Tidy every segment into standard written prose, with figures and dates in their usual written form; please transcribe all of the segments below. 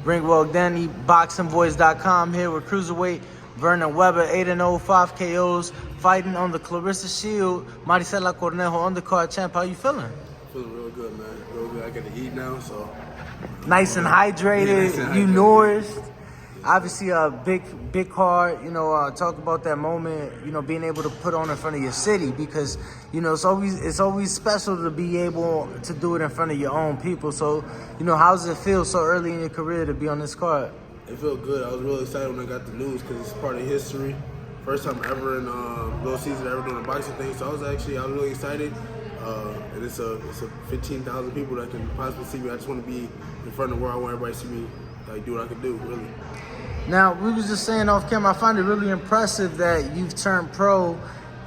Ringwell Danny, ThaBoxingvoice.com here with Cruiserweight, Vernon Weber, 8-0, 5 KOs, fighting on the Clarissa Shield, Maricela Cornejo undercard champ. How you feeling? Feeling real good, man. Real good. I got to eat now, so. Nice and hydrated, Yeah, nice and you hydrated. nourished. Obviously a big card, talk about that moment, being able to put on in front of your city, because, it's always special to be able to do it in front of your own people. So, how does it feel so early in your career to be on this card? It felt good. I was really excited when I got the news because it's part of history. First time ever in little season ever doing a boxing thing. So I was really excited. And it's a 15,000 people that can possibly see me. I just want to be in front of where I want everybody to see me, like do what I can do, really. Now, we was just saying off camera, I find it really impressive that you've turned pro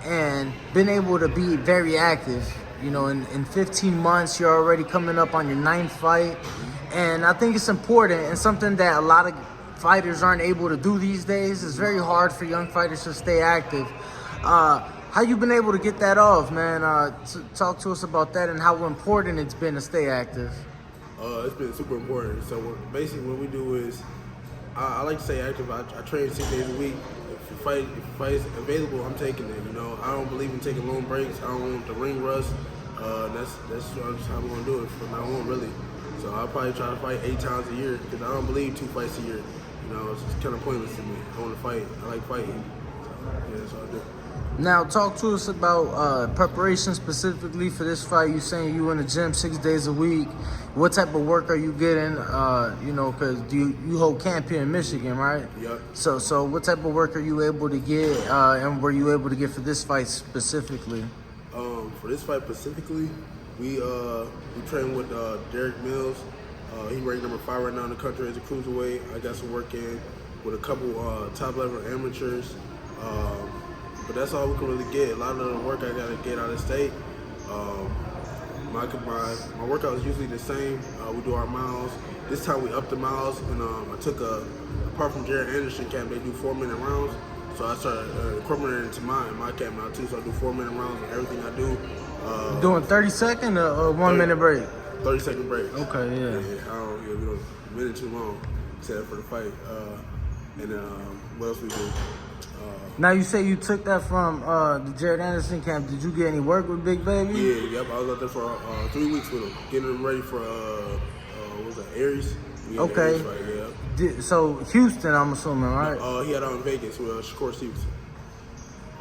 and been able to be very active. In 15 months, you're already coming up on your 9th fight. And I think it's important and something that a lot of fighters aren't able to do these days. It's very hard for young fighters to stay active. How you been able to get that off, man? Talk to us about that and how important it's been to stay active. It's been super important. So basically what we do is, I like to stay active. I train 6 days a week. If the fight is available, I'm taking it. I don't believe in taking long breaks. I don't want the ring rust. That's just how I'm gonna do it from now on, really. So I'll probably try to fight 8 times a year because I don't believe 2 fights a year. It's just kind of pointless to me. I want to fight. I like fighting. So yeah, that's all I do. Now, talk to us about preparation specifically for this fight. You saying you in the gym 6 days a week. What type of work are you getting? Because you hold camp here in Michigan, right? Yep. So what type of work are you able to get, and were you able to get for this fight specifically? For this fight specifically, we train with Derek Mills. He ranked number 5 right now in the country as a cruiserweight. I got some work in with a couple top level amateurs. But that's all we can really get. A lot of the work I gotta get out of state. My workout is usually the same. We do our miles. This time we upped the miles, and I took apart from Jared Anderson camp, they do 4-minute rounds. So I started incorporating it into my camp now too. So I do 4-minute rounds and everything I do. Doing 30-second or 1 minute break? 30-second break. Okay, yeah. We don't minute too long, except for the fight. And what else we do? Now you say you took that from the Jared Anderson camp. Did you get any work with Big Baby? Yeah, yep. I was out there for 3 weeks with him, getting him ready for what was that, Aries? Okay. Aries fight, yeah. So Houston, I'm assuming, right? He had out in Vegas with Shakur Stevenson.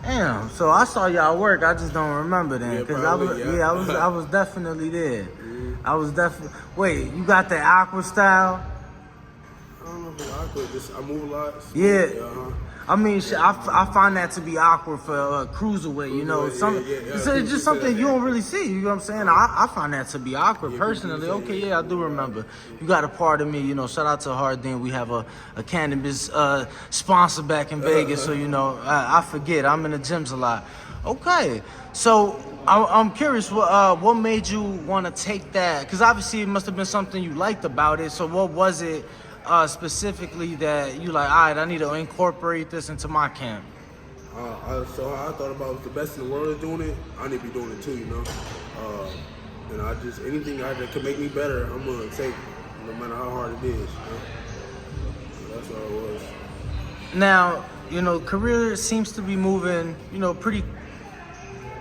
Damn. So I saw y'all work. I just don't remember then, because I was definitely there. Mm-hmm. I was definitely. Wait, you got the aqua style? I don't know if it's awkward. Just I move a lot. Yeah. I mean, I find that to be awkward for cruiserweight. It's just something you don't really see. You know what I'm saying? I find that to be awkward personally. Okay, yeah, I do remember. You got a part of me. Shout out to Hardin. We have a cannabis sponsor back in Vegas, so I forget. I'm in the gyms a lot. Okay, so I'm curious. What made you want to take that? Because obviously it must have been something you liked about it. So what was it? Specifically that you like, all right, I need to incorporate this into my camp? So I thought about if the best in the world is doing it, I need to be doing it too, anything that could make me better, I'm gonna take, no matter how hard it is. So that's all it was. Now, career seems to be moving, pretty,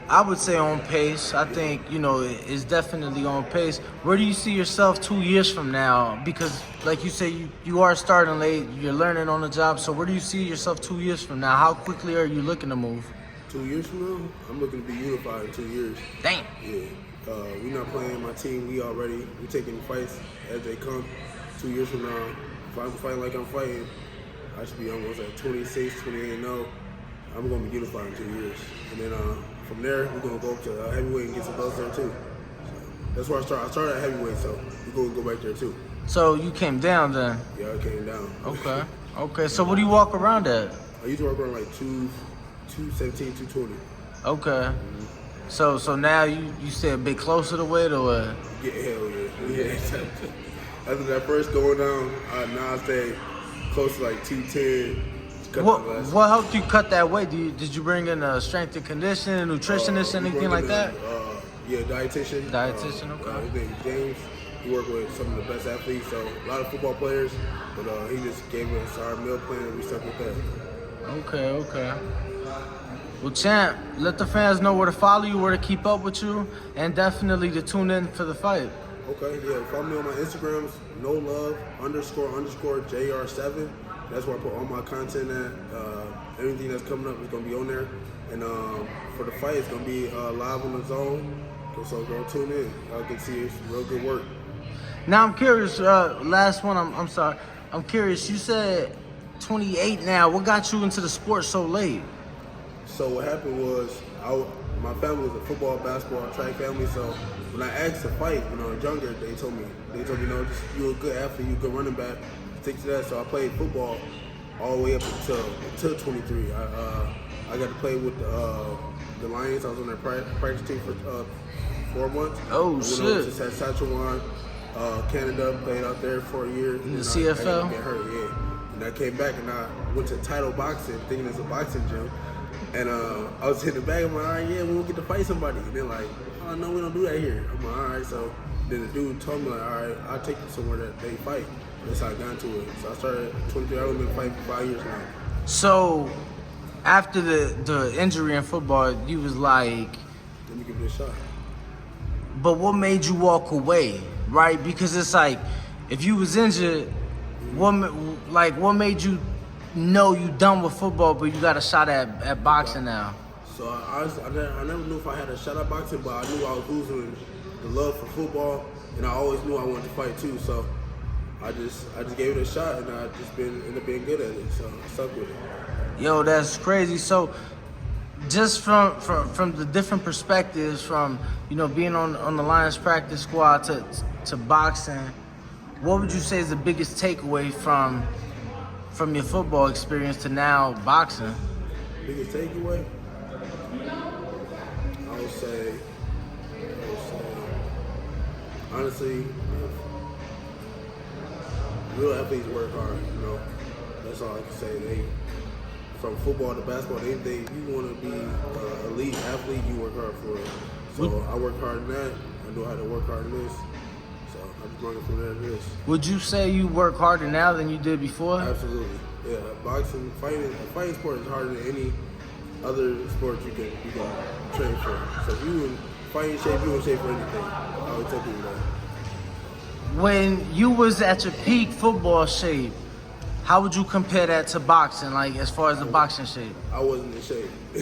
I would say, on pace. I think, it's definitely on pace. Where do you see yourself 2 years from now? Because, like you say, you are starting late, you're learning on the job. So where do you see yourself 2 years from now? How quickly are you looking to move? 2 years from now, I'm looking to be unified in 2 years. Damn. Yeah. We're not playing my team. We're taking fights as they come. 2 years from now, if I'm fighting like I'm fighting, I should be almost at 26, 28-0. I'm going to be unified in 2 years. And then from there, we're going to go up to heavyweight and get some belts there too. So that's where I started. I started at heavyweight, so we're going to go back there too. So you came down then? Yeah, I came down. Okay. So what do you walk around at? I used to walk around like 217, 220. Okay. Mm-hmm. So now you stay a bit closer to weight or what? Yeah, hell yeah. After that first going down, now I stay close to like 210. What helped you cut that weight? Did you bring in a strength and conditioning, nutritionist, anything like that? Yeah, dietitian. Dietitian, okay. His name is James. He worked with some of the best athletes, so a lot of football players. But he just gave us our meal plan, and we stuck with that. Okay. Well, champ, let the fans know where to follow you, where to keep up with you, and definitely to tune in for the fight. Okay, yeah. Follow me on my Instagrams, nolove__JR7. That's where I put all my content at. Everything that's coming up is gonna be on there. And for the fight, it's gonna be live on the Zone. So go tune in. Y'all can see it's real good work. Now I'm curious. Last one. I'm sorry. I'm curious. You said 28 now. What got you into the sport so late? So what happened was, my family was a football, basketball, track family. So when I asked to fight when I was younger, they told me, no, just you're a good athlete, you're a good running back, stick to that. So I played football all the way up until 23. I got to play with the Lions. I was on their practice team for 4 months. Oh, shit. Just had Saskatchewan, Canada, played out there for a year. In the CFL? I got hurt, yeah. And I came back and I went to Title Boxing, thinking it's a boxing gym. And I was in the back, I'm like, all right, yeah, we won't get to fight somebody. And they're like, oh, no, we don't do that here. I'm like, all right. So then the dude told me, like, all right, I'll take you somewhere that they fight. That's how I got into it. So I started at 23. I've been fighting for 5 years now. So after the injury in football, you was like, let me give it a shot. But what made you walk away, right? Because it's like, if you was injured, what made you know you done with football, but you got a shot at boxing now? So I never knew if I had a shot at boxing, but I knew I was losing the love for football, and I always knew I wanted to fight too. So I just gave it a shot, and I just ended up being good at it. So I stuck with it. Yo, that's crazy. So just from the different perspectives, from being on the Lions practice squad to boxing, what would you say is the biggest takeaway from your football experience to now boxing? Biggest takeaway? I would say, honestly, real athletes work hard. That's all I can say. From football to basketball, anything you want to be an elite athlete, you work hard for it. So I work hard in that. I know how to work hard in this. So I'm just running from there to this. Would you say you work harder now than you did before? Absolutely. Yeah, boxing, fighting sport is harder than any other sport you can train for. So if you in fighting shape, you in shape for anything. I would tell people that. When you was at your peak football shape, how would you compare that to boxing, like as far as the boxing shape? I wasn't in shape. I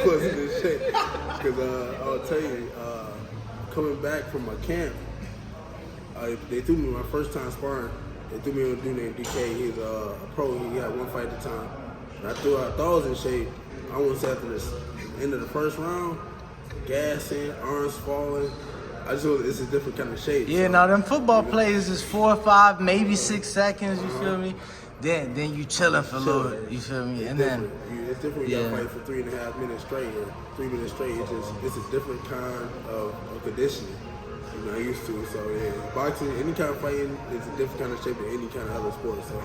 wasn't in shape. Because I'll tell you, coming back from my camp, they threw me my first time sparring. They threw me on a dude named DK. He's a pro. He had one fight at a time. And I thought I was in shape. I want to say after the end of the first round, gassing, arms falling. I just know it's a different kind of shape. Yeah, so, now them football plays is 4 or 5, maybe 6 seconds. You feel me? Then you chilling for a little bit. You feel me? It's different. It's different. You gotta fight for 3.5 minutes straight, or 3 minutes straight. It's a different kind of conditioning you're not used to. So yeah, boxing, any kind of fighting is a different kind of shape than any kind of other sport. So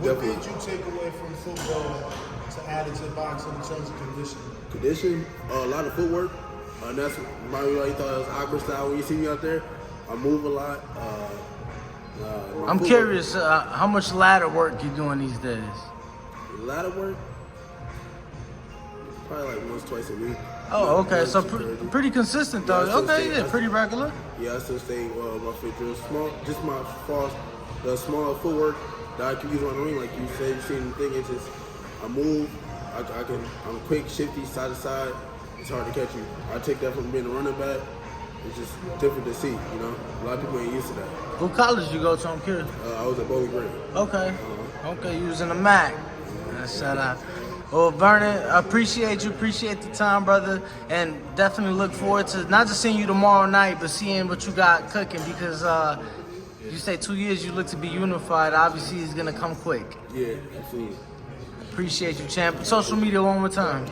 what made you take away from football to add it to boxing in terms of conditioning? Condition, a lot of footwork. And that's why you thought it was awkward style when you see me out there. I move a lot. I'm curious, how much ladder work you doing these days? Ladder work? Probably like once, twice a week. Oh, okay. So pretty consistent though. Yeah, pretty regular. Yeah, I still stay roughly small. Just the small footwork that I can use on the ring, like you said. You seen the thing. It's just I move. I'm quick, shifty, side to side. It's hard to catch you. I take that from being a running back. It's just different to see, A lot of people ain't used to that. What college you go to? I'm curious. I was at Bowling Green. Okay. Okay, you was in the MAC. Shout out. Well, Vernon, I appreciate the time, brother, and definitely look forward to not just seeing you tomorrow night, but seeing what you got cooking, because you say 2 years you look to be unified. Obviously, it's going to come quick. Yeah, absolutely. Appreciate you, champ. Social media one more time.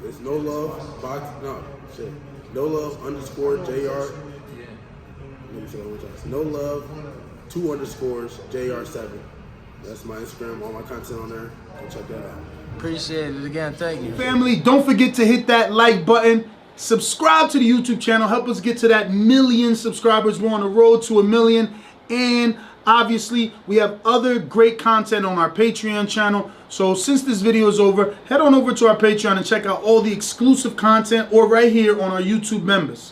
It's no love _JR. Let me say it one time. No love 2_JR7. That's my Instagram. All my content on there. Go check that out. Appreciate it again. Thank you. Family, don't forget to hit that like button, Subscribe to the YouTube channel. Help us get to that 1 million subscribers. We're on the road to 1 million. And obviously, we have other great content on our Patreon channel. So since this video is over, head on over to our Patreon and check out all the exclusive content or right here on our YouTube members.